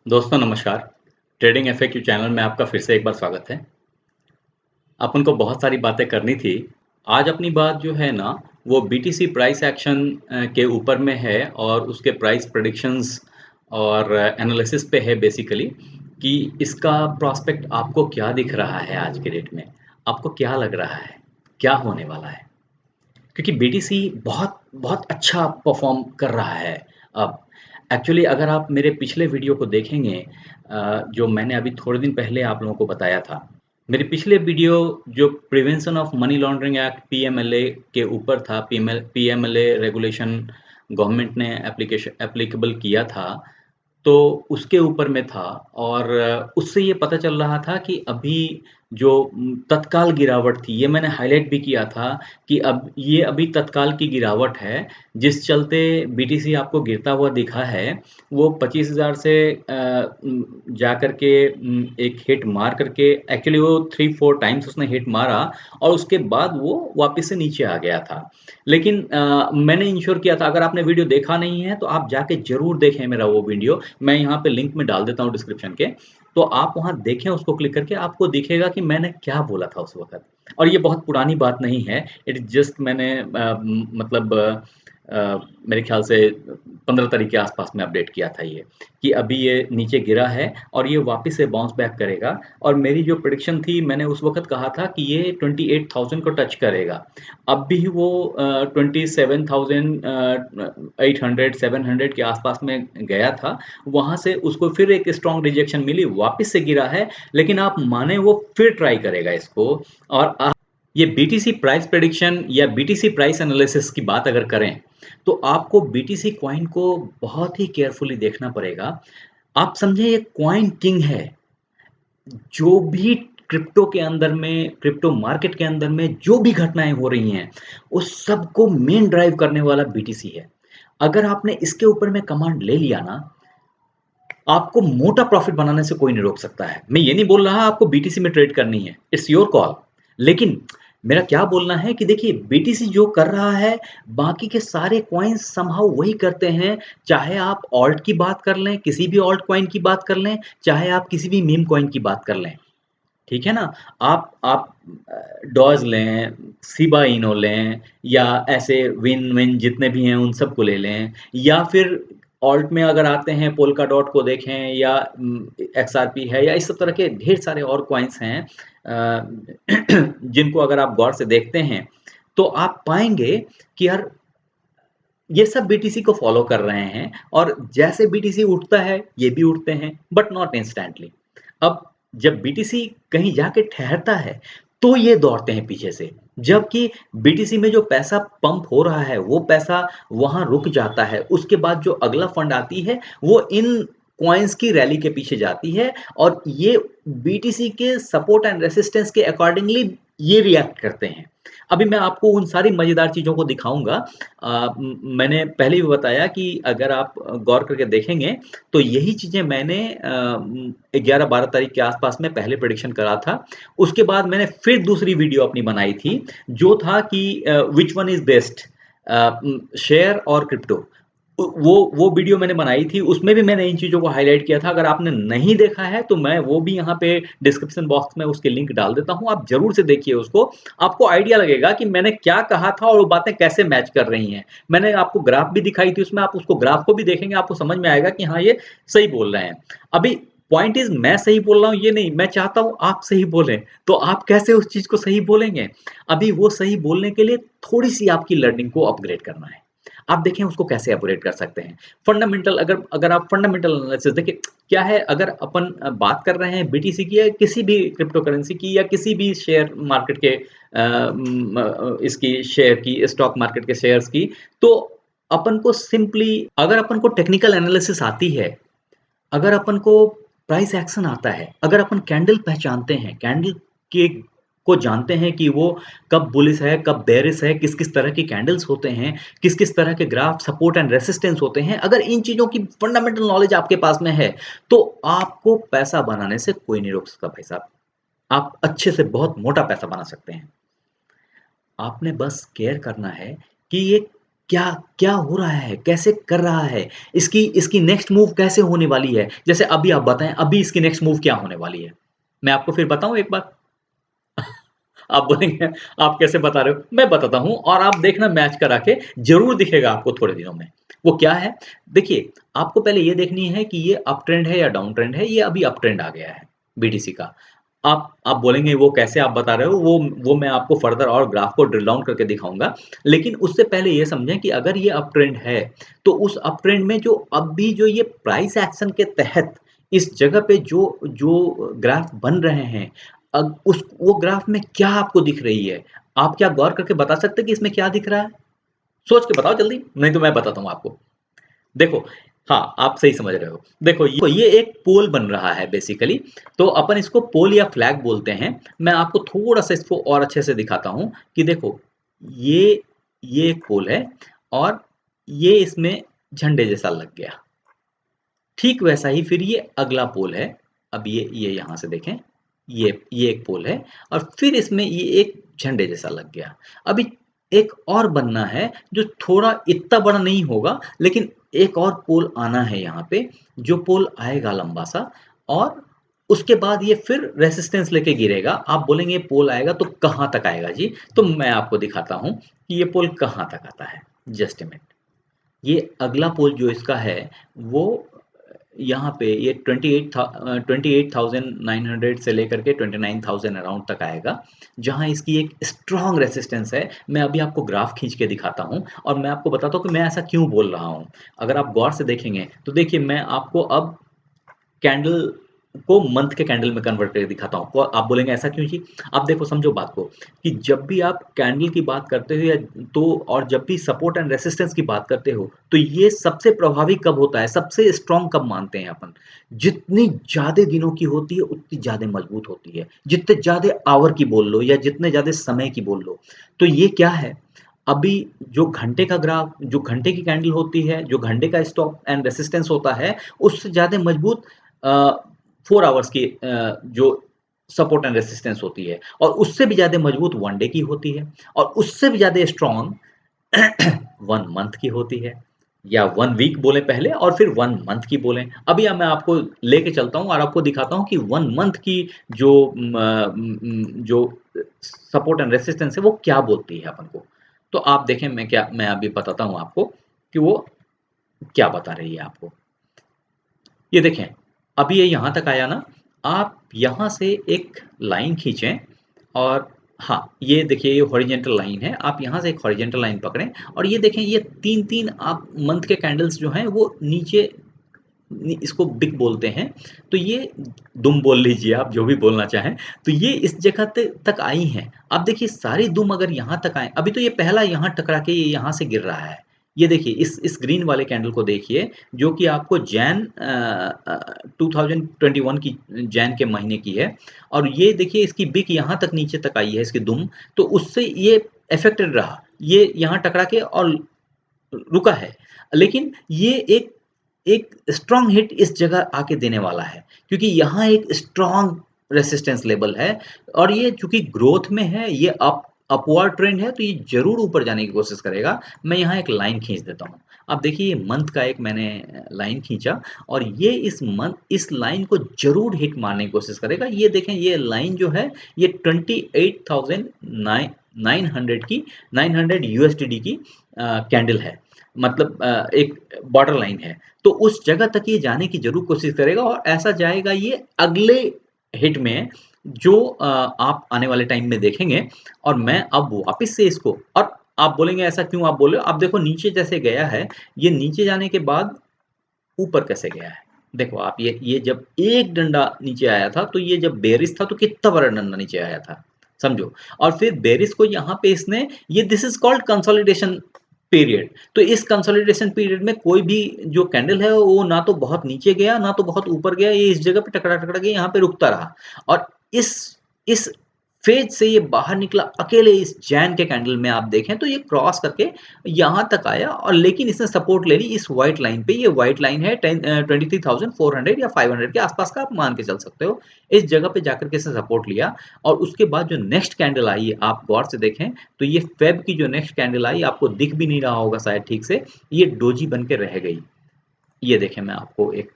दोस्तों नमस्कार। Trading FAQ channel में आपका फिर से एक बार स्वागत है। अपन को बहुत सारी बातें करनी थी। आज अपनी बात जो है ना, वो बीटीसी प्राइस एक्शन के ऊपर में है और उसके प्राइस प्रेडिक्शंस और एनालिसिस पे है बेसिकली कि इसका प्रॉस्पेक्ट आपको क्या दिख रहा है आज के डेट में? आपको क्या लग रहा है? क्या होने वाला है? क्योंकि बीटीसी बहुत बहुत अच्छा परफॉर्म कर रहा है अब। एक्चुअली अगर आप मेरे पिछले वीडियो को देखेंगे जो मैंने अभी थोड़े दिन पहले आप लोगों को बताया था। मेरे पिछले वीडियो जो prevention of money laundering act PMLA के ऊपर था, पीएमएलए रेगुलेशन गवर्नमेंट ने एप्लीकेबल किया था, तो उसके ऊपर में था और उससे ये पता चल रहा था कि अभी जो तत्काल गिरावट थी, ये मैंने हाइलाइट भी किया था कि अब ये अभी तत्काल की गिरावट है, जिस चलते बीटीसी आपको गिरता हुआ दिखा है, वो 25,000 से जा कर के एक हिट मार करके एक्चुअली वो 3-4 टाइम्स उसने हिट मारा और उसके बाद वो वापस से नीचे आ गया था। लेकिन मैंने इंश्योर किया था, अगर आपने वीडियो देखा नहीं है तो आप जाके ज़रूर देखें मेरा वो वीडियो। मैं यहाँ पे लिंक में डाल देता हूँ डिस्क्रिप्शन के। तो आप वहाँ देखें उसको क्लिक करके, आपको दिखेगा कि मैंने क्या बोला था उस वक़्त। और ये बहुत पुरानी बात नहीं है, इट इज़ जस्ट मैंने मतलब मेरे ख़्याल से 15 तारीख के आस-पास में अपडेट किया था ये, कि अभी ये नीचे गिरा है और ये वापस से बाउंस बैक करेगा। और मेरी जो प्रेडिक्शन थी, मैंने उस वक़्त कहा था कि ये 28,000 को टच करेगा। अब भी वो 27,800 700 के आसपास में गया था। वहाँ से उसको फिर एक स्ट्रॉन्ग रिजेक्शन मिली, वापस से गिरा है, लेकिन आप माने वो फिर ट्राई करेगा इसको। और ये बीटीसी प्राइस प्रेडिक्शन या बीटीसी प्राइस एनालिसिस की बात अगर करें, तो आपको बीटीसी कॉइन को बहुत ही केयरफुली देखना पड़ेगा। आप समझे ये कॉइन किंग है। जो भी क्रिप्टो के अंदर में, क्रिप्टो मार्केट के अंदर में जो भी घटनाएं हो रही हैं, उस सबको मेन ड्राइव करने वाला बीटीसी है। अगर आपने इसके ऊपर में कमांड ले लिया ना, आपको मोटा प्रॉफिट बनाने से कोई नहीं रोक सकता है। मैं ये नहीं बोल रहा आपको बीटीसी में ट्रेड करनी है, इट्स योर कॉल। लेकिन मेरा क्या बोलना है कि देखिए बीटीसी जो कर रहा है, बाकी के सारे कॉइन्स समहाउ वही करते हैं। चाहे आप ऑल्ट की बात कर लें, किसी भी ऑल्ट कॉइन की बात कर लें, चाहे आप किसी भी मीम कॉइन की बात कर लें। ठीक है ना? आप डॉज लें, शिबा इनो लें या ऐसे विन विन जितने भी हैं उन सबको ले लें, या फिर ऑल्ट में अगर आते हैं पोल्का डॉट को देखें या एक्सआरपी है या इस सब तरह के ढेर सारे और कॉइन्स हैं जिनको अगर आप गौर से देखते हैं, तो आप पाएँगे कि यार ये सब बीटीसी को फ़ॉलो कर रहे हैं और जैसे बीटीसी उठता है, ये भी उठते हैं, बट नॉट इंस्टेंटली। अब जब बीटीसी कहीं जाके ठहरता है, तो ये दौड़ते हैं पीछे से। जबकि बीटीसी में जो पैसा पंप हो रहा है, वो पैसा वहाँ रुक जाता है। उसके बाद जो अगला फंड आती है, वो इन कॉइन्स की रैली के पीछे जाती है और ये बीटीसी के सपोर्ट एंड रेजिस्टेंस के अकॉर्डिंगली ये रिएक्ट करते हैं। अभी मैं आपको उन सारी मज़ेदार चीज़ों को दिखाऊँगा। मैंने पहले भी बताया कि अगर आप गौर करके देखेंगे, तो यही चीज़ें मैंने 11-12 तारीख के आसपास में पहले प्रेडिक्शन करा था। उसके बाद मैंने फिर दूसरी वीडियो अपनी बनाई थी, जो था कि which one is best, share और क्रिप्टो। वो वीडियो मैंने बनाई थी, उसमें भी मैंने इन चीज़ों को हाइलाइट किया था। अगर आपने नहीं देखा है, तो मैं वो भी यहाँ पे डिस्क्रिप्शन बॉक्स में उसके लिंक डाल देता हूँ, आप ज़रूर से देखिए उसको। आपको आइडिया लगेगा कि मैंने क्या कहा था और वो बातें कैसे मैच कर रही हैं। मैंने आपको ग्राफ भी दिखाई थी उसमें, आप उसको ग्राफ को भी देखेंगे, आपको समझ में आएगा कि हाँ, ये सही बोल रहे हैं। अभी पॉइंट इज़ मैं सही बोल रहा हूँ ये नहीं, मैं चाहता हूँ आप सही बोलें, तो आप कैसे उस चीज़ को सही बोलेंगे? अभी वो सही बोलने के लिए थोड़ी-सी आपकी लर्निंग को अपग्रेड करना है। आप देखें उसको कैसे अपग्रेड कर सकते हैं। फंडामेंटल अगर अगर आप फंडामेंटल एनालिसिस देखिए, क्या है अगर अपन बात कर रहे हैं बीटीसी की या किसी भी क्रिप्टो करेंसी की या किसी भी शेयर मार्केट के इसकी शेयर की स्टॉक मार्केट के शेयर्स की, तो अपन को सिंपली अगर अपन को टेक्निकल एनालिसिस आती है, अगर अपन को प्राइस एक्शन आता है, अगर अपन कैंडल पहचानते हैं, कैंडल के को जानते हैं कि वो कब बुलिश है, कब बेयरिश है, किस-किस तरह की कैंडल्स होते हैं, किस-किस तरह के ग्राफ सपोर्ट एंड रेजिस्टेंस होते हैं, अगर इन चीज़ों की फंडामेंटल नॉलेज आपके पास में है, तो आपको पैसा बनाने से कोई नहीं रोक सकता भाई साहब। आप अच्छे से बहुत मोटा पैसा बना सकते हैं। आपने बस केयर करना है कि ये क्या क्या हो रहा है? कैसे कर रहा है? इसकी इसकी नेक्स्ट मूव कैसे होने वाली है? जैसे अभी आप बताएँ, अभी इसकी नेक्स्ट मूव क्या होने वाली है? मैं आपको फिर बताऊँ एक बार? आप बोलेंगे आप कैसे बता रहे हो? मैं बताता हूँ और आप देखना मैच करा के ज़रूर दिखेगा आपको थोड़े दिनों में। वो क्या है? देखिए, आपको पहले ये देखनी है कि ये अप ट्रेंड है या डाउन ट्रेंड है, ये अभी अप ट्रेंड आ गया है बीटीसी का। आप बोलेंगे वो कैसे आप बता रहे हो? वो मैं आपको फर्दर और ग्राफ को ड्रिल डाउन करके दिखाऊँगा। लेकिन उससे पहले ये समझें कि अगर ये अप ट्रेंड है, तो उस अप ट्रेंड में जो अभी जो ये प्राइस एक्शन के तहत इस जगह पे जो जो ग्राफ बन रहे हैं, अब उस वो ग्राफ में क्या आपको दिख रही है? आप क्या गौर करके बता सकते हैं कि इसमें क्या दिख रहा है? सोच के बताओ जल्दी, नहीं तो मैं बताता हूँ आपको। देखो हाँ, आप सही समझ रहे हो। देखो ये एक पोल बन रहा है बेसिकली, तो अपन इसको पोल या फ्लैग बोलते हैं। मैं आपको थोड़ा-सा इसको और अच्छे से दिखाता हूँ कि देखो, ये ये एक पोल है और ये इसमें झंडे जैसा लग गया। ठीक वैसा ही फिर ये अगला पोल है। अब ये यहाँ से देखें, ये एक पोल है और फिर इसमें ये एक झंडे जैसा लग गया। अभी एक और बनना है जो थोड़ा इतना बड़ा नहीं होगा, लेकिन एक और पोल आना है यहाँ पे, जो पोल आएगा लंबा-सा और उसके बाद ये फिर रेजिस्टेंस लेके गिरेगा। आप बोलेंगे पोल आएगा तो कहाँ तक आएगा जी? तो मैं आपको दिखाता हूँ कि ये पोल कहाँ तक आता है। Just a minute. ये अगला पोल जो इसका है, वो यहाँ पे ये 28,900 से लेकर के 29,000 अराउंड तक आएगा, जहाँ इसकी एक स्ट्रॉन्ग रेजिस्टेंस है। मैं अभी आपको ग्राफ खींच के दिखाता हूँ और मैं आपको बताता हूँ कि मैं ऐसा क्यों बोल रहा हूँ। अगर आप गौर से देखेंगे, तो देखिए मैं आपको अब कैंडल को मंथ के कैंडल में कन्वर्ट करके दिखाता हूँ। को आप बोलेंगे ऐसा क्यों जी? आप देखो समझो बात को कि जब भी आप कैंडल की बात करते हो या तो और जब भी सपोर्ट एंड रेजिस्टेंस की बात करते हो, तो ये सबसे प्रभावी कब होता है? सबसे स्ट्रॉन्ग कब मानते हैं अपन? जितनी ज़्यादा दिनों की होती है, उतनी ज़्यादा मजबूत होती है। जितने ज़्यादा आवर की बोल लो या जितने ज़्यादा समय की बोल लो। तो ये क्या है? अभी जो घंटे का ग्राफ जो घंटे की कैंडल होती है, जो घंटे का स्टॉप एंड रेजिस्टेंस होता है, उससे ज़्यादा मजबूत अ, 4 आवर्स की जो सपोर्ट एंड रेजिस्टेंस होती है और उससे भी ज़्यादा मजबूत 1 डे की होती है और उससे भी ज़्यादा स्ट्रॉन्ग 1 मंथ की होती है या 1 वीक बोलें पहले और फिर 1 मंथ की बोलें। अभी अब मैं आपको लेके चलता हूँ और आपको दिखाता हूँ कि 1 मंथ की जो जो सपोर्ट एंड रेजिस्टेंस है वो क्या बोलती है अपन को। तो आप देखें मैं अभी बताता हूँ आपको कि वो क्या बता रही है आपको। ये देखें, अभी ये यहाँ तक आया ना, आप यहाँ से एक लाइन खींचें और हाँ, ये देखिए ये हॉरिज़ॉन्टल लाइन है, आप यहाँ से एक हॉरिज़ॉन्टल लाइन पकड़ें और ये देखें ये 3-3 आप मंथ के कैंडल्स जो हैं वो नीचे इसको बिग बोलते हैं। तो ये दुम बोल लीजिए आप जो भी बोलना चाहें, तो ये इस जगह तक आई हैं। अब देखिए सारी दुम अगर यहाँ तक आएँ, अभी तो ये पहला यहाँ टकरा के ये यहाँ से गिर रहा है। ये देखिए इस ग्रीन वाले कैंडल को देखिए जो कि आपको जैन 2021 की जैन के महीने की है और ये देखिए इसकी बिक यहाँ तक नीचे तक आई है इसकी दुम, तो उससे ये अफ़ेक्टेड रहा। ये यहाँ टकरा के और रुका है। लेकिन ये एक एक स्ट्रॉन्ग हिट इस जगह आके देने वाला है, क्योंकि यहाँ एक स्ट्रॉन्ग रेजिस्टेंस लेवल है और ये चूँकि ग्रोथ में है, ये अपवर्ड ट्रेंड है, तो ये ज़रूर ऊपर जाने की कोशिश करेगा। मैं यहाँ एक लाइन खींच देता हूँ। अब देखिए ये मंथ का एक मैंने लाइन खींचा और ये इस लाइन को ज़रूर हिट मारने की कोशिश करेगा। ये देखें ये लाइन जो है, ये 28,900 की 900 यूएसडीडी की कैंडल है। मतलब एक बॉर्डर लाइन है। तो उस जगह तक ये जाने की ज़रूर कोशिश करेगा और ऐसा जाएगा ये अगले हिट में जो आप आने वाले टाइम में देखेंगे और मैं अब वापस से इसको और आप बोलेंगे ऐसा क्यों आप बोल रहे हो? आप देखो नीचे जैसे गया है, ये नीचे जाने के बाद ऊपर कैसे गया है। देखो आप ये जब एक डंडा नीचे आया था, तो ये जब बेयरिश था तो कितना बड़ा डंडा नीचे आया था, समझो। और फिर बेयरिश को यहाँ पे इसने ये this is called consolidation period. तो इस कंसोलिडेशन पीरियड में कोई भी जो कैंडल है वो ना तो बहुत नीचे गया, ना तो बहुत ऊपर गया, ये इस जगह पे टकरा-टकरा के यहाँ पे रुकता रहा। और इस इस फेज से ये बाहर निकला अकेले इस जैन के कैंडल में आप देखें तो ये क्रॉस करके यहाँ तक आया और लेकिन इसने सपोर्ट ले ली इस व्हाइट लाइन पे। ये व्हाइट लाइन है 23,400 या 500 के आसपास का आप मान के चल सकते हो। इस जगह पे जाकर के इसने सपोर्ट लिया और उसके बाद जो नेक्स्ट कैंडल आई आप गौर से देखें तो ये फेब की जो नेक्स्ट कैंडल आई आपको दिख भी नहीं रहा होगा शायद ठीक से, ये डोजी बन के रह गई। ये देखें मैं आपको एक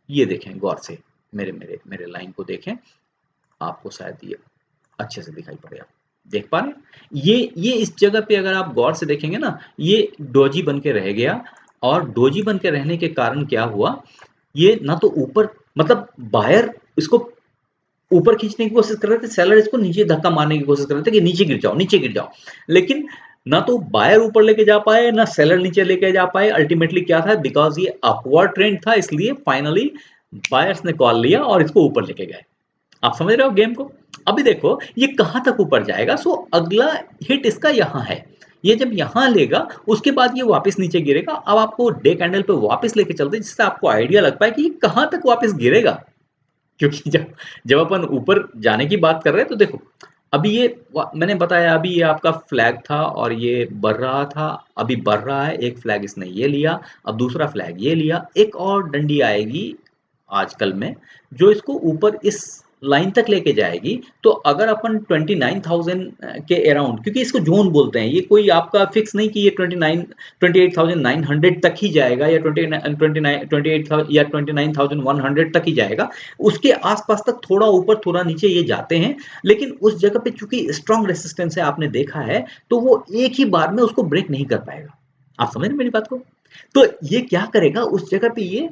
ये देखें गौर से मेरे मेरे मेरे लाइन को देखें, आपको शायद ये अच्छे से दिखाई पड़े। आप देख पा रहे हैं ये इस जगह पे अगर आप गौर से देखेंगे ना ये डोजी बन के रह गया और डोजी बन के रहने के कारण क्या हुआ, ये ना तो ऊपर मतलब बायर इसको ऊपर खींचने की कोशिश कर रहे थे, सेलर इसको नीचे धक्का मारने की कोशिश कर रहे थे कि नीचे गिर जाओ नीचे गिर जाओ, लेकिन ना तो बायर ऊपर लेके जा पाए ना सेलर नीचे लेके जा पाए। अल्टीमेटली क्या था, बिकॉज ये अपवर्ड ट्रेंड था इसलिए फाइनली बायर्स ने कॉल लिया और इसको ऊपर लेके गए। आप समझ रहे हो गेम को। अभी देखो ये कहां तक ऊपर जाएगा। सो अगला हिट इसका यहाँ है, ये जब यहाँ लेगा उसके बाद ये वापस नीचे गिरेगा। अब आपको डे कैंडल पे वापस लेके चलते हैं जिससे आपको आइडिया लग पाए कि ये कहां तक वापस गिरेगा, क्योंकि जब जब अपन ऊपर जाने की बात कर रहे हैं तो देखो अभी ये मैंने बताया अभी ये आपका फ्लैग था और ये बढ़ रहा था, अभी बढ़ रहा है। एक फ्लैग इसने ये लिया, अब दूसरा फ्लैग ये लिया, एक और डंडी आएगी आजकल में जो इसको ऊपर इस लाइन तक लेके जाएगी। तो अगर अपन 29,000 के अराउंड, क्योंकि इसको जोन बोलते हैं, ये कोई आपका फिक्स नहीं कि ये 28,900 तक ही जाएगा या 28,000 या 29,100 तक ही जाएगा, उसके आसपास तक थोड़ा ऊपर थोड़ा नीचे ये जाते हैं। लेकिन उस जगह पे चूंकि स्ट्रॉन्ग रेसिस्टेंस है आपने देखा है, तो वो एक ही बार में उसको ब्रेक नहीं कर पाएगा। आप समझ रहे मेरी बात को। तो ये क्या करेगा, उस जगह पे ये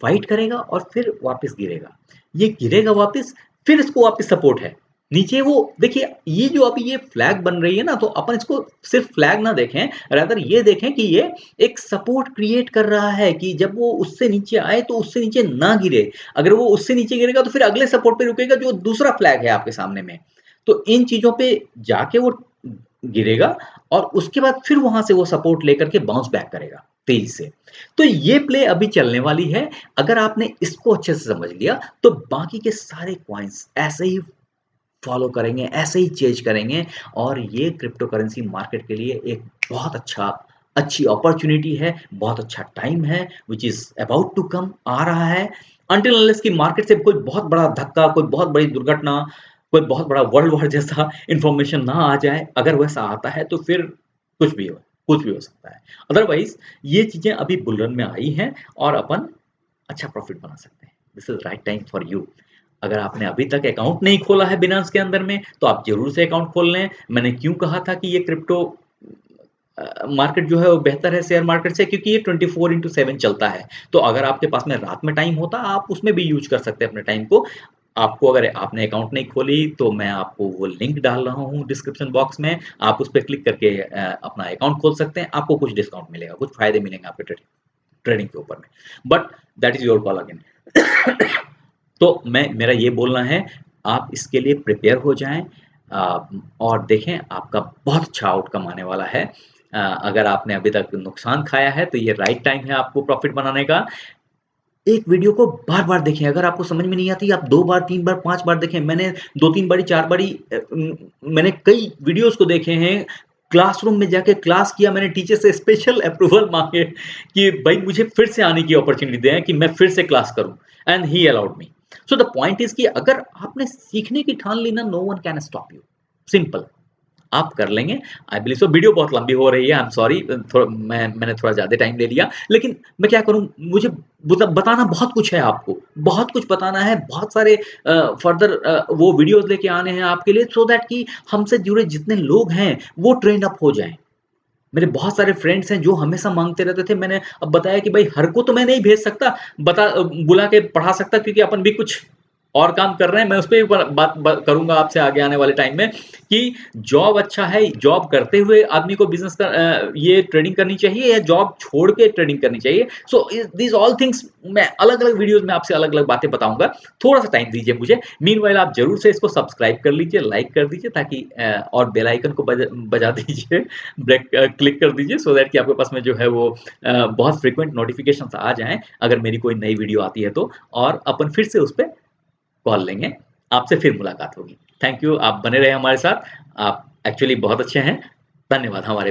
फाइट करेगा और फिर वापस गिरेगा, ये गिरेगा वापस, फिर इसको वापस सपोर्ट है नीचे। वो देखिए ये जो अभी ये फ्लैग बन रही है ना, तो अपन इसको सिर्फ फ्लैग ना देखें, रादर ये देखें कि ये एक सपोर्ट क्रिएट कर रहा है कि जब वो उससे नीचे आए तो उससे नीचे ना गिरे। अगर वो उससे नीचे गिरेगा तो फिर अगले सपोर्ट पे रुकेगा जो दूसरा फ्लैग है आपके सामने में। तो इन चीजों पे जाके वो गिरेगा और उसके बाद फिर वहां से वो सपोर्ट लेकर के बाउंस बैक करेगा तेजी से। तो ये प्ले अभी चलने वाली है। अगर आपने इसको अच्छे से समझ लिया तो बाकी के सारे कॉइन्स ऐसे ही फॉलो करेंगे, ऐसे ही चेंज करेंगे और ये क्रिप्टो करेंसी मार्केट के लिए एक बहुत अच्छी अपॉर्चुनिटी है, बहुत अच्छा टाइम है which is about to come, आ रहा है। अनटिल अनलेस की मार्केट से कोई बहुत बड़ा धक्का, कोई बहुत बड़ी दुर्घटना, कोई बहुत बड़ा वर्ल्ड वॉर जैसा इंफॉर्मेशन ना आ जाए। अगर वैसा आता है तो फिर कुछ भी हो सकता है। अदरवाइज ये चीजें अभी बुल रन में आई हैं और अपन अच्छा प्रॉफिट बना सकते हैं। This is right time for you. अगर आपने अभी तक अकाउंट नहीं खोला है बिनांस के अंदर में तो आप जरूर से अकाउंट खोल लें। मैंने क्यों कहा था कि ये क्रिप्टो मार्केट जो है वो बेहतर है शेयर मार्केट से, क्योंकि ये 24/7 चलता है। तो अगर आपके पास में रात में टाइम होता आप उसमें भी यूज कर सकते हैं अपने टाइम को। आपको अगर आपने अकाउंट नहीं खोली तो मैं आपको वो लिंक डाल रहा हूँ डिस्क्रिप्शन बॉक्स में, आप उस पर क्लिक करके अपना अकाउंट खोल सकते हैं। आपको कुछ डिस्काउंट मिलेगा, कुछ फायदे मिलेंगे आपके ट्रेडिंग के ऊपर में, but that is your call again. तो मैं मेरा ये बोलना है आप इसके लिए प्रिपेयर हो जाएं और देखें आपका बहुत अच्छा आउटकम आने वाला है। अगर आपने अभी तक नुकसान खाया है तो ये राइट टाइम है आपको प्रॉफिट बनाने का। एक वीडियो को बार बार देखें, अगर आपको समझ में नहीं आती आप 2 बार 3 बार 5 बार देखें। मैंने 2 3 बारी 4 बारी मैंने कई वीडियोस को देखे हैं। क्लासरूम में जाके क्लास किया मैंने, टीचर से स्पेशल अप्रूवल मांगे कि भाई मुझे फिर से आने की अपॉर्चुनिटी दें कि मैं फिर से क्लास करूं, and he allowed me. So the point is कि अगर आपने सीखने की ठान ली ना, no one can stop you. Simple, आप कर लेंगे। I believe so. वीडियो बहुत लंबी हो रही है, आई एम सॉरी, थोड़ा मैंने थोड़ा ज़्यादा टाइम ले लिया, लेकिन मैं क्या करूँ, मुझे बताना बहुत कुछ है आपको, बहुत कुछ बताना है, बहुत सारे फर्दर वो वीडियोज़ लेके आने हैं आपके लिए, सो दैट कि हमसे जुड़े जितने लोग हैं, वो ट्रेंड अप हो जाएँ। मेरे बहुत सारे फ्रेंड्स हैं जो हमेशा माँगते रहते थे, मैंने अब बताया कि भाई हर को तो मैं नहीं भेज सकता, बुला के पढ़ा सकता, क्योंकि अपन भी कुछ और काम कर रहे हैं। मैं उस पे भी बात करूँगा आपसे आगे आने वाले टाइम में कि जॉब अच्छा है, जॉब करते हुए आदमी को बिज़नेस ये ट्रेडिंग करनी चाहिए या जॉब छोड़ के ट्रेडिंग करनी चाहिए। सो दीज़ ऑल थिंग्स मैं अलग-अलग वीडियोज़ में आपसे अलग-अलग बातें बताऊँगा। थोड़ा-सा टाइम दीजिए मुझे। मीनवाइल आप ज़रूर से इसको सब्सक्राइब कर लीजिए, लाइक कर दीजिए, ताकि और बेल आइकन को बजा दीजिए, क्लिक कर दीजिए, सो दैट कि आपके पास में जो है वो बहुत फ्रीक्वेंट नोटिफ़िकेशंस आ जाएँ अगर मेरी कोई नई वीडियो आती है तो, और अपन फिर से उस पे कॉल लेंगे। आपसे फिर मुलाकात होगी। थैंक यू, आप बने रहें हमारे साथ। आप एक्चुअली बहुत अच्छे हैं। धन्यवाद हमारे